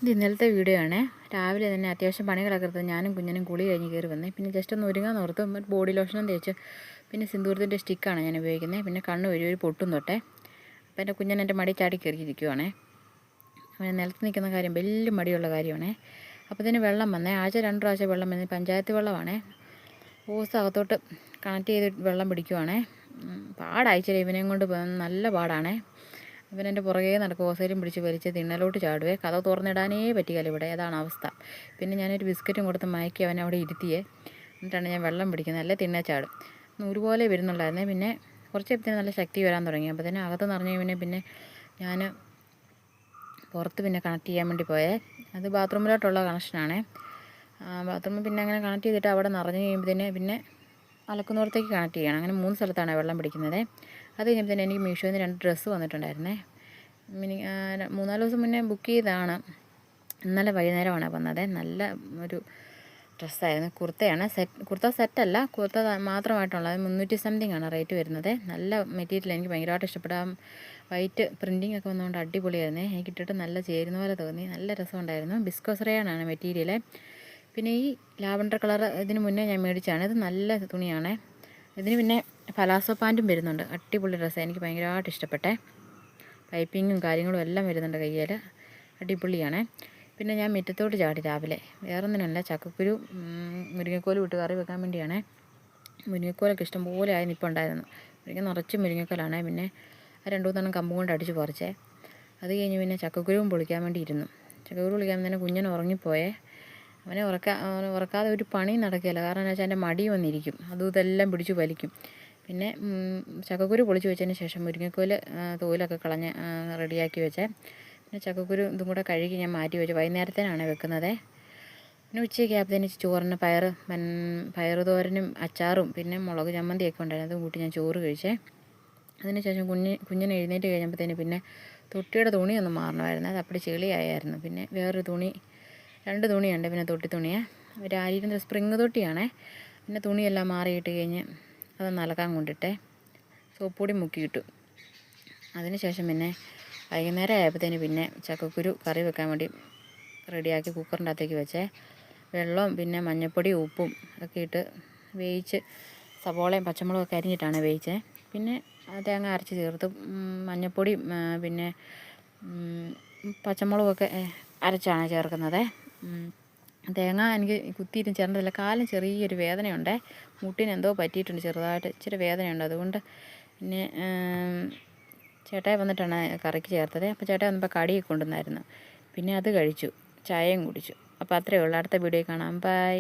ഇത് ഇന്നലത്തെ വീഡിയോ ആണ്. രാവിലെ തന്നെ അത്യാവശ്യം പണികളൊക്കെ എടുത്ത് ഞാനും കുഞ്ഞിനും കുളി കഴിഞ്ഞ് കയറി വന്നേ. പിന്നെ ജസ്റ്റ് ഒന്ന് ഒരുങ്ങാൻ ഓർത്ത് ബോഡി ലോഷനും തേച്ച് പിന്നെ സിന്ദൂരത്തിൻ്റെ സ്റ്റിക്കാണ് ഞാൻ ഉപയോഗിക്കുന്നത്. പിന്നെ കണ്ണ് വഴി ഒരു പൊട്ടും തൊട്ടേ. അപ്പോൾ എൻ്റെ കുഞ്ഞൻ എൻ്റെ മടി ചാടി കയറിയിരിക്കുവാണേ. അവൻ നിലത്ത് നിൽക്കുന്ന കാര്യം വലിയ മടിയുള്ള കാര്യമാണേ. അപ്പോൾ ഇതിന് വെള്ളം വന്നേ. ആഴ്ച 2 പ്രാവശ്യം വെള്ളം വന്നേ. പഞ്ചായത്ത് വെള്ളമാണേ. ഓസ് അകത്തോട്ട് കണക്ട് ചെയ്ത് വെള്ളം പിടിക്കുവാണേ. പാടാഴ്ചയില്ല ഇവനെയും കൊണ്ട് നല്ല പാടാണേ. ഇവനെൻ്റെ പുറകെ നടക്കും. ഓസയിലും പിടിച്ച് വലിച്ച് തിണ്ണലോട്ട് ചാടുവേ. കഥ തുറന്നിടാനേ പറ്റിയല്ല ഇവിടെ. അതാണ് അവസ്ഥ. പിന്നെ ഞാനൊരു ബിസ്ക്കറ്റും കൊടുത്ത് മയക്കി അവനെ അവിടെ ഇരുത്തിയേ. എന്നിട്ടാണ് ഞാൻ വെള്ളം പിടിക്കുന്നത്. നല്ല തിണ്ണ ചാടും. ഒരുപോലെ വരുന്നുണ്ടായിരുന്നേ. പിന്നെ കുറച്ച് നേരത്തിന് നല്ല ശക്തി വരാൻ തുടങ്ങി. അപ്പോൾ തന്നെ അകത്ത് നിറഞ്ഞ പിന്നെ ഞാൻ പുറത്ത് പിന്നെ കണക്ട് ചെയ്യാൻ വേണ്ടി പോയേ. അത് ബാത്റൂമിലോട്ടുള്ള കണക്ഷനാണേ. ബാത്റൂമിൽ പിന്നെ അങ്ങനെ കണക്ട് ചെയ്തിട്ട് അവിടെ നിറഞ്ഞ് കഴിയുമ്പോഴത്തേന് പിന്നെ അലക്കുന്നിടത്തേക്ക് കണക്ട് ചെയ്യണം. അങ്ങനെ 3 സ്ഥലത്താണ് വെള്ളം പിടിക്കുന്നത്. അത് കഴിഞ്ഞപ്പോൾ തന്നെ എനിക്ക് മീഷോയിൽ നിന്ന് 2 ഡ്രസ്സ് വന്നിട്ടുണ്ടായിരുന്നേ. 3-4 ദിവസം മുന്നേ ബുക്ക് ചെയ്തതാണ്. ഇന്നലെ വൈകുന്നേരമാണ് വന്നത്. നല്ല ഒരു ഡ്രസ്സായിരുന്നു. കുർത്തയാണ്. കുർത്ത സെറ്റല്ല, കുർത്ത മാത്രമായിട്ടുള്ളത്. 300 സംതിങ് ആണ് റേറ്റ് വരുന്നത്. നല്ല മെറ്റീരിയൽ, എനിക്ക് ഭയങ്കരമായിട്ട് ഇഷ്ടപ്പെടാം. വൈറ്റ് പ്രിൻറ്റിങ് ഒക്കെ വന്നുകൊണ്ട് അടിപൊളിയായിരുന്നേ. എനിക്ക് ഇട്ടിട്ട് നല്ല ചേരുന്ന പോലെ തോന്നി. നല്ല രസമുണ്ടായിരുന്നു. Viscose റേയാണ് material. പിന്നെ ഈ ലാവൻഡർ കളർ ഇതിന് മുന്നേ ഞാൻ മേടിച്ചാണ്. ഇത് നല്ല തുണിയാണ്. ഇതിന് പിന്നെ പലാസോ പാൻറ്റും വരുന്നുണ്ട്. അടിപൊളി ഡ്രസ്സ്, എനിക്ക് ഭയങ്കരമായിട്ട് ഇഷ്ടപ്പെട്ടെ. പൈപ്പിങ്ങും കാര്യങ്ങളും എല്ലാം വരുന്നുണ്ട് കയ്യിൽ. അടിപൊളിയാണ്. പിന്നെ ഞാൻ മുറ്റത്തോട്ട് ചാടി രാവിലെ. വേറൊന്നിനല്ല, ചക്കക്കുരു മുരിങ്ങക്കോല് വിട്ട് കറി വെക്കാൻ വേണ്ടിയാണ്. മുരിങ്ങക്കോലൊക്കെ ഇഷ്ടംപോലെ ആയി നിൽപ്പുണ്ടായിരുന്നു. മുരിങ്ങ നിറച്ചും മുരിങ്ങക്കോലാണ്. പിന്നെ 2-3 കമ്പും കൊണ്ട് അടിച്ച് പറിച്ചേ. അത് കഴിഞ്ഞ് പിന്നെ ചക്കക്കുരുവും പൊളിക്കാൻ വേണ്ടി ഇരുന്നു. ചക്കക്കുരു പൊളിക്കാൻ തന്നെ കുഞ്ഞൻ ഉറങ്ങിപ്പോയേ. അവനെ ഉറക്കാതെ ഒരു പണി നടക്കില്ല. കാരണം എന്താ വെച്ചാൽ എൻ്റെ മടി വന്നിരിക്കും. അതും ഇതെല്ലാം പിടിച്ച് വലിക്കും. പിന്നെ ചക്കക്കുരു പൊളിച്ച് വെച്ചതിന് ശേഷം മുരിങ്ങക്കോല് തോലൊക്കെ കളഞ്ഞ് റെഡിയാക്കി വെച്ചേ. പിന്നെ ചക്കക്കുരു ഇതും കൂടെ കഴുകി ഞാൻ മാറ്റി വെച്ചു. വൈകുന്നേരത്തേനാണ് വെക്കുന്നത്. പിന്നെ ഉച്ചയ്ക്ക് ആയപ്പോഴത്തേന് ചോറിന് പയറ് തോരനും അച്ചാറും പിന്നെ മുളക് ചമ്മന്തിയൊക്കെ ഉണ്ടായിരുന്നു. അതും കൂട്ടി ഞാൻ ചോറ് കഴിച്ചേ. അതിനുശേഷം കുഞ്ഞിനെ എഴുന്നേറ്റ് കഴിഞ്ഞപ്പോഴത്തേന് പിന്നെ തൊട്ടിയുടെ തുണി ഒന്ന് മാറണമായിരുന്നു. അത് അപ്പടി ചെളിയായിരുന്നു. പിന്നെ വേറൊരു തുണി, 2 തുണിയുണ്ട്. പിന്നെ തൊട്ടി തുണിയാണ്. ഒരു ആര്യൻ്റെ സ്പ്രിങ് തൊട്ടിയാണേ. പിന്നെ തുണിയെല്ലാം മാറിയിട്ട് കഴിഞ്ഞ് അതൊന്ന് അലക്കാൻ കൊണ്ടിട്ടേ. സോപ്പ് പൊടി മുക്കിയിട്ടു. അതിനുശേഷം പിന്നെ വൈകുന്നേരം ആയപ്പോഴത്തേന് പിന്നെ ചക്കക്കുരു കറി വെക്കാൻ വേണ്ടി റെഡിയാക്കി കുക്കറിൻ്റെ അകത്തേക്ക് വെച്ചേ. വെള്ളവും പിന്നെ മഞ്ഞൾപ്പൊടി ഉപ്പും ഒക്കെ ഇട്ട് വേവിച്ച് സവോളയും പച്ചമുളകൊക്കെ അരിഞ്ഞിട്ടാണ് വേവിച്ചത്. പിന്നെ തേങ്ങ അരച്ച് ചേർത്ത് മഞ്ഞൾപ്പൊടി പിന്നെ പച്ചമുളകൊക്കെ അരച്ചാണ് ചേർക്കുന്നത്. തേങ്ങ എനിക്ക് കുത്തിയിട്ട് ചേർന്നതില്ല. കാലിന് ചെറിയൊരു വേദനയുണ്ട്. മുട്ടിന് എന്തോ പറ്റിയിട്ടുണ്ട്, ചെറുതായിട്ട് ഇച്ചിരി വേദനയുണ്ട്. അതുകൊണ്ട് പിന്നെ ചേട്ടായി വന്നിട്ടാണ് കറിക്ക് ചേർത്തത്. അപ്പോൾ ചേട്ടായി വന്നപ്പോൾ കടിയൊക്കെ കൊണ്ടുവന്നായിരുന്നു. പിന്നെ അത് കഴിച്ചു, ചായയും കുടിച്ചു. അപ്പോൾ അത്രയേ ഉള്ളൂ. അടുത്ത വീഡിയോ കാണാം. ബൈ.